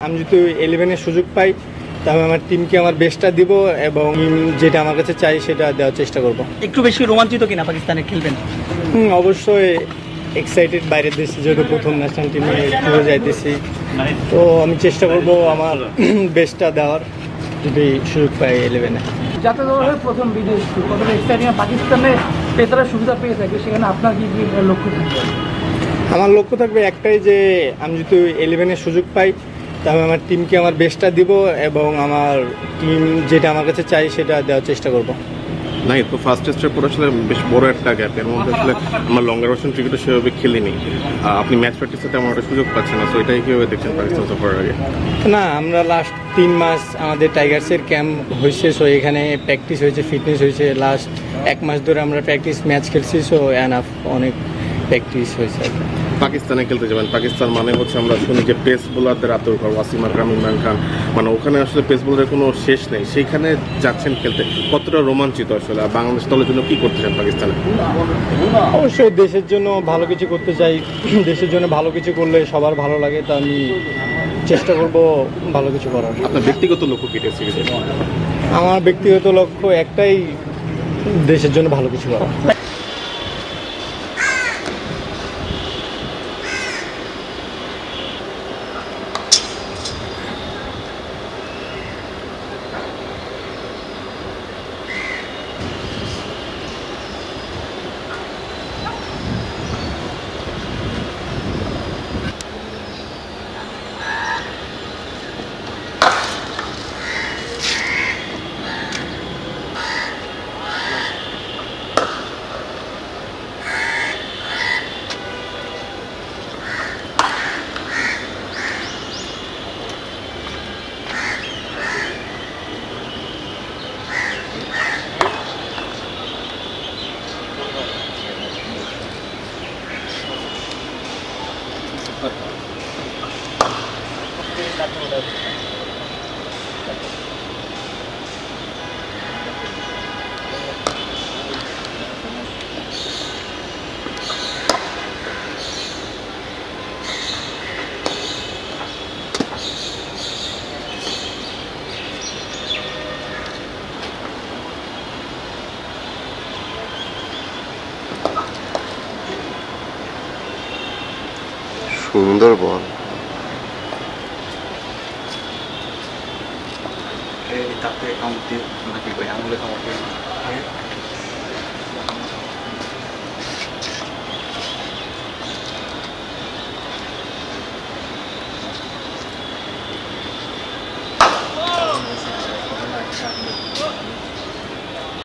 আমি যদি 11-এর সুযোগ পাই তবে আমার টিমকে আমার বেস্টটা দিব এবং যেটা আমার কাছে চাই সেটা দেওয়ার চেষ্টা করব। একটু বেশি রোমাঞ্চিত কিনা পাকিস্তানে খেলবেন? অবশ্যই এক্সাইটেড, বাইরের দেশে যেহেতু প্রথম ন্যাশনাল টিমে ঘুরে যাইতেছি, তো আমি চেষ্টা করব আমার বেস্টটা দেওয়ার যদি সুযোগ পাই 11-এ। যাতে ধরনের প্রথম বিদেশ কতটা এক্সাইটিং, পাকিস্তানে পেসারা সুবিধা পেয়ে থাকে, সেখানে আপনার কি কি লক্ষ্য থাকবে? আমার লক্ষ্য থাকবে একটাই যে আমি যদি 11-এর সুযোগ পাই তবে আমার টিমকে আমার বেস্টটা দিব এবং আমার টিম যেটা আমার কাছে চাই সেটা দেওয়ার চেষ্টা করব। নাই তো ফার্স্ট টেস্টের পর আসলে বেশ বড় একটা গ্যাপ, এর মধ্যে আসলে আমার লঙ্গার ভার্সন ক্রিকেটও সেভাবে খেলিনি। আপনি ম্যাচ প্র্যাকটিসে তেমন একটা সুযোগ পাচ্ছেন না, সো এটাই কীভাবে দেখছেন পাকিস্তান সফরের আগে? না, আমরা লাস্ট 3 মাস আমাদের টাইগার্সের ক্যাম্প হয়েছে, সো এখানে প্র্যাকটিস হয়েছে, ফিটনেস হয়েছে। লাস্ট 1 মাস ধরে আমরা প্র্যাকটিস ম্যাচ খেলছি, সো এনাফ, অনেক প্র্যাকটিস হয়েছে। পাকিস্তানে খেলতে যাবেন, পাকিস্তান মানে হচ্ছে আমরা শুনি যে পেস বোলারদের আতঙ্ক, ওয়াসিম আকরাম, ইমরান খান, মানে ওখানে আসলে পেস বোলারের কোনো শেষ নেই। সেইখানে যাচ্ছেন খেলতে, কতটা রোমাঞ্চিত আসলে? আর বাংলাদেশ দলের জন্য কী করতে চান পাকিস্তানে? অবশ্যই দেশের জন্য ভালো কিছু করতে চাই। দেশের জন্য ভালো কিছু করলে সবার ভালো লাগে, তো আমি চেষ্টা করব ভালো কিছু করার। আপনার ব্যক্তিগত লক্ষ্য কী টেস্ট সিরিজে? আমার ব্যক্তিগত লক্ষ্য একটাই, দেশের জন্য ভালো কিছু করা। সুন্দর বল। তাতে কাউন্ট দিয়ে নাকি আঙুলে কামড় দিয়ে